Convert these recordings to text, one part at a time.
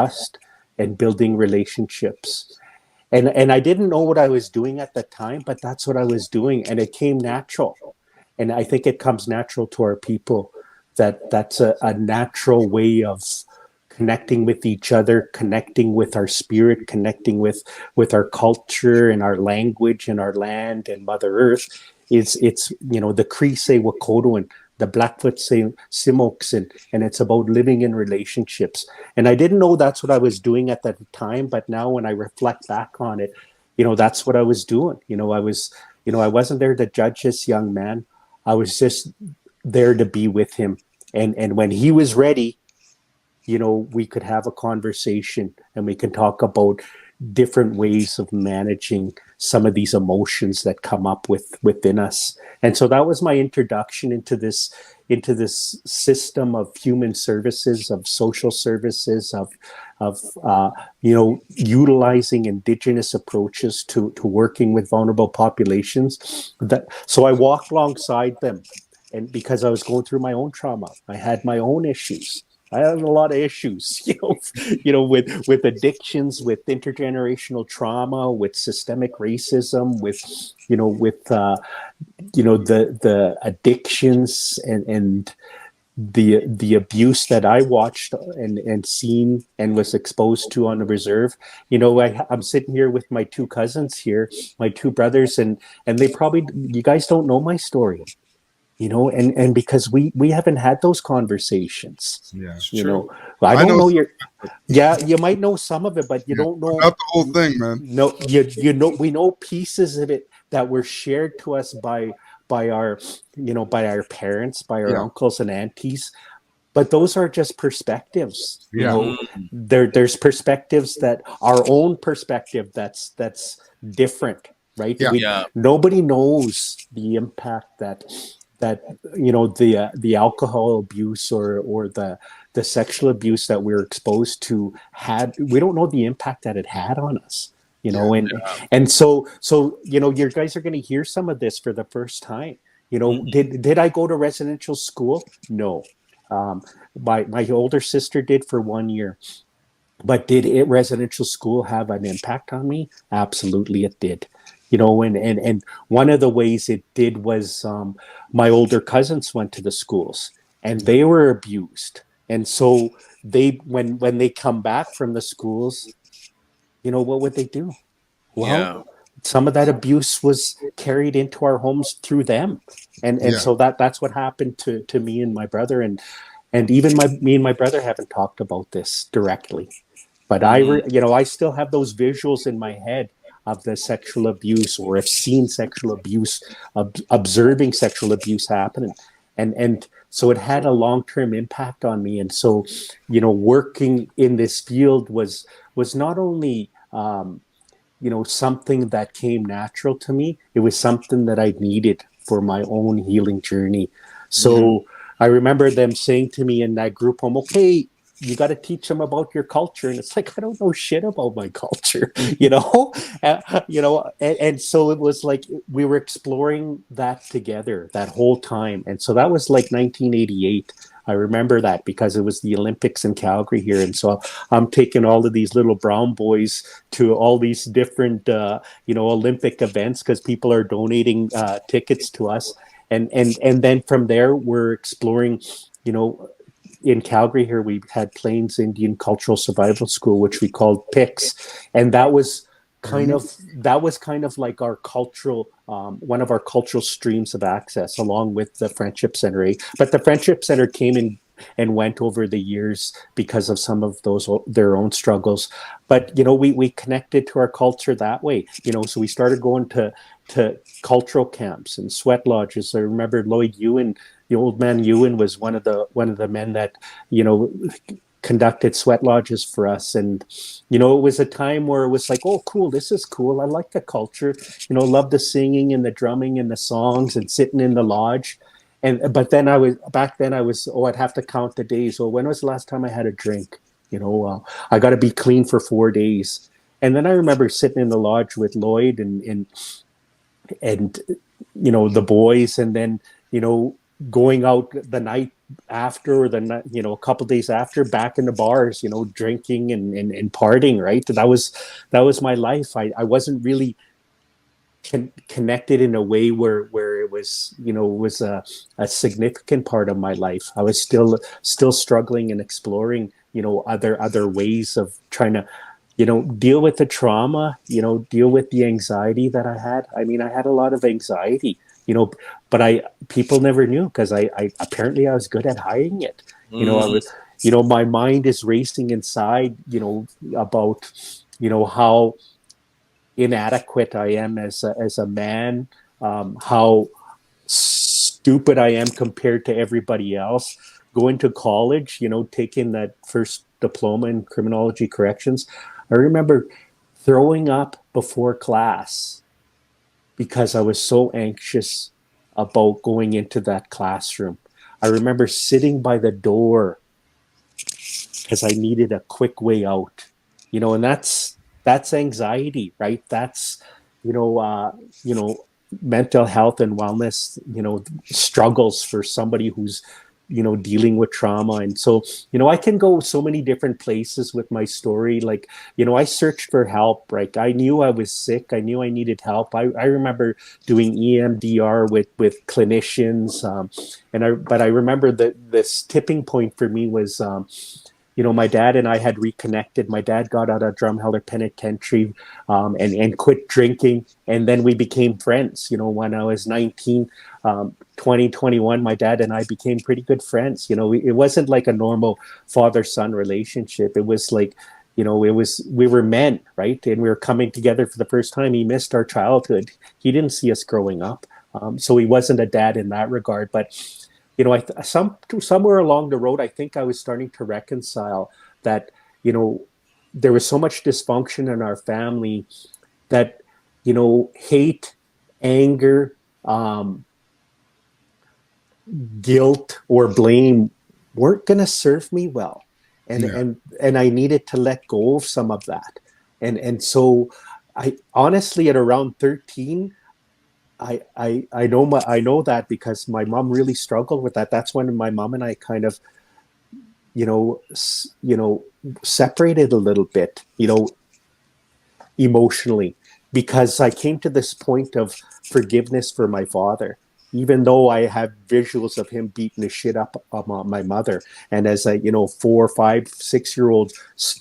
trust and building relationships. And I didn't know what I was doing at the time, but that's what I was doing, and it came natural. And I think it comes natural to our people, that's a natural way of connecting with each other, connecting with our spirit, connecting with our culture and our language and our land and Mother Earth. It's the Cree say Wakotoan, the Blackfoot say Simoksin, and it's about living in relationships. And I didn't know that's what I was doing at that time, but now when I reflect back on it, that's what I was doing. I wasn't there to judge this young man. I was just there to be with him. And when he was ready, we could have a conversation and we can talk about different ways of managing some of these emotions that come up within us. And so that was my introduction into this system of human services, of social services, of utilizing Indigenous approaches to working with vulnerable populations. So I walked alongside them, and because I was going through my own trauma, I had my own issues. I had a lot of issues, with addictions, with intergenerational trauma, with systemic racism, with the addictions and the abuse that I watched and seen and was exposed to on the reserve. I'm sitting here with my two cousins here, my two brothers, and they probably, you guys don't know my story. And because we haven't had those conversations. Yeah, I don't know you might know some of it, but you don't know not the whole thing, man. No, we know pieces of it that were shared to us by our parents, by our uncles and aunties. But those are just perspectives. There's perspectives that our own perspective that's different, right? Nobody knows the impact that the alcohol abuse or the sexual abuse that we're exposed to had. We don't know the impact that it had on us, and so you guys are going to hear some of this for the first time. Did I go to residential school? No. My older sister did for 1 year. But did residential school have an impact on me? Absolutely it did. And one of the ways it did was my older cousins went to the schools and they were abused. And so when they come back from the schools, what would they do? Well, some of that abuse was carried into our homes through them. And so that's what happened to me and my brother. And even me and my brother haven't talked about this directly. But I still have those visuals in my head of the sexual abuse, or have seen sexual abuse, observing sexual abuse happening. And so it had a long-term impact on me. And so, working in this field was not only, something that came natural to me, it was something that I needed for my own healing journey. So I remember them saying to me in that group home, okay, you got to teach them about your culture. And it's like, I don't know shit about my culture, and so it was like, we were exploring that together that whole time. And so that was like 1988. I remember that because it was the Olympics in Calgary here. And so I'm taking all of these little brown boys to all these different, Olympic events because people are donating tickets to us. And then from there, we're exploring, in Calgary here, we had Plains Indian Cultural Survival School, which we called PICS. And that was kind of like our cultural, one of our cultural streams of access, along with the Friendship Center. But the Friendship Center came in and went over the years because of some of their own struggles. But, we connected to our culture that way, so we started going to cultural camps and sweat lodges. I remember Lloyd Ewan, the old man Ewan, was one of the men that, conducted sweat lodges for us. And, it was a time where it was like, oh, cool, this is cool. I like the culture, love the singing and the drumming and the songs and sitting in the lodge. But then I'd have to count the days. Well, when was the last time I had a drink? I got to be clean for 4 days. And then I remember sitting in the lodge with Lloyd and the boys, and then, going out the night after, or a couple days after, back in the bars, drinking and partying, right? That was my life. I wasn't really connected in a way where it was a significant part of my life. I was still struggling and exploring, other ways of trying to, deal with the trauma, deal with the anxiety that I had. I mean, I had a lot of anxiety, but people never knew, because I apparently I was good at hiding it. I was, my mind is racing inside, about, how inadequate I am as a man, how stupid I am compared to everybody else. Going to college, taking that first diploma in criminology corrections, I remember throwing up before class because I was so anxious about going into that classroom. I remember sitting by the door because I needed a quick way out, and that's anxiety, right? That's, mental health and wellness, struggles for somebody who's, dealing with trauma. And so, I can go so many different places with my story. Like, I searched for help, right? I knew I was sick. I knew I needed help. I remember doing EMDR with clinicians. But I remember that this tipping point for me was, my dad and I had reconnected. My dad got out of Drumheller Penitentiary, and quit drinking. And then we became friends. When I was 19, 2021, my dad and I became pretty good friends. It wasn't like a normal father-son relationship. It was like, we were men, right? And we were coming together for the first time. He missed our childhood. He didn't see us growing up. So he wasn't a dad in that regard. But somewhere along the road, I think I was starting to reconcile that, there was so much dysfunction in our family that, hate, anger, guilt, or blame weren't going to serve me well. And I needed to let go of some of that. And so I honestly, at around 13, I know that because my mom really struggled with that. That's when my mom and I kind of, separated a little bit, emotionally, because I came to this point of forgiveness for my father, even though I have visuals of him beating the shit up of my mother. And as a, 4, 5, 6-year-old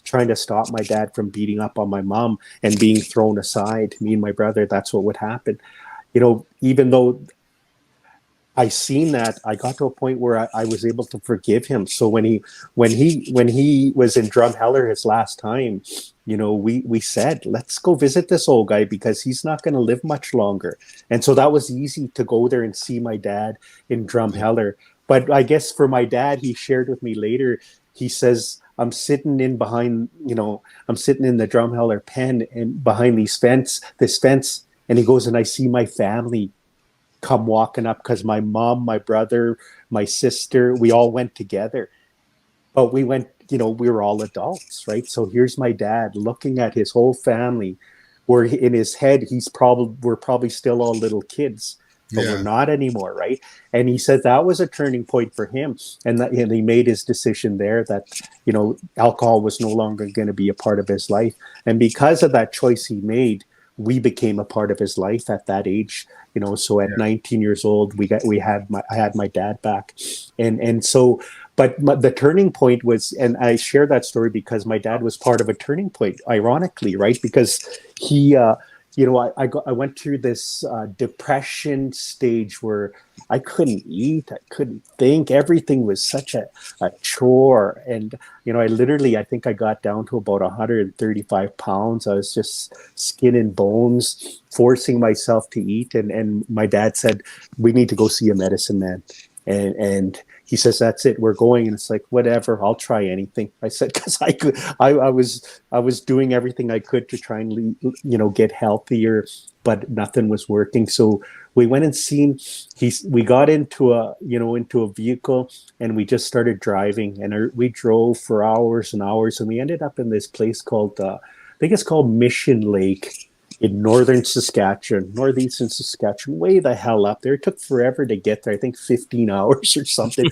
trying to stop my dad from beating up on my mom and being thrown aside, me and my brother, that's what would happen. Even though I seen that, I got to a point where I was able to forgive him. So when he was in Drumheller his last time, we said, let's go visit this old guy because he's not going to live much longer. And so that was easy to go there and see my dad in Drumheller. But I guess for my dad, he shared with me later, he says, I'm sitting in the Drumheller pen and behind this fence, and he goes, and I see my family come walking up because my mom, my brother, my sister, we all went together. But we went, we were all adults, right? So here's my dad looking at his whole family, where in his head, we're probably still all little kids, but we're not anymore, right? And he said that was a turning point for him. And he made his decision there that, alcohol was no longer going to be a part of his life. And because of that choice he made, we became a part of his life at that age, so at 19 years old, I had my dad back. And so, but the turning point was, and I share that story because my dad was part of a turning point, ironically, right? Because he, I went through this depression stage where I couldn't eat, I couldn't think, everything was such a chore. And, I think I got down to about 135 pounds. I was just skin and bones, forcing myself to eat. And my dad said, we need to go see a medicine man. And he says, that's it, we're going. And it's like, whatever, I'll try anything. I said, because I was doing everything I could to try and, get healthier, but nothing was working. So we went and we got into a vehicle, and we just started driving, and we drove for hours and hours. And we ended up in this place called, I think it's called Mission Lake, in northeastern Saskatchewan, way the hell up there. It took forever to get there. I think 15 hours or something.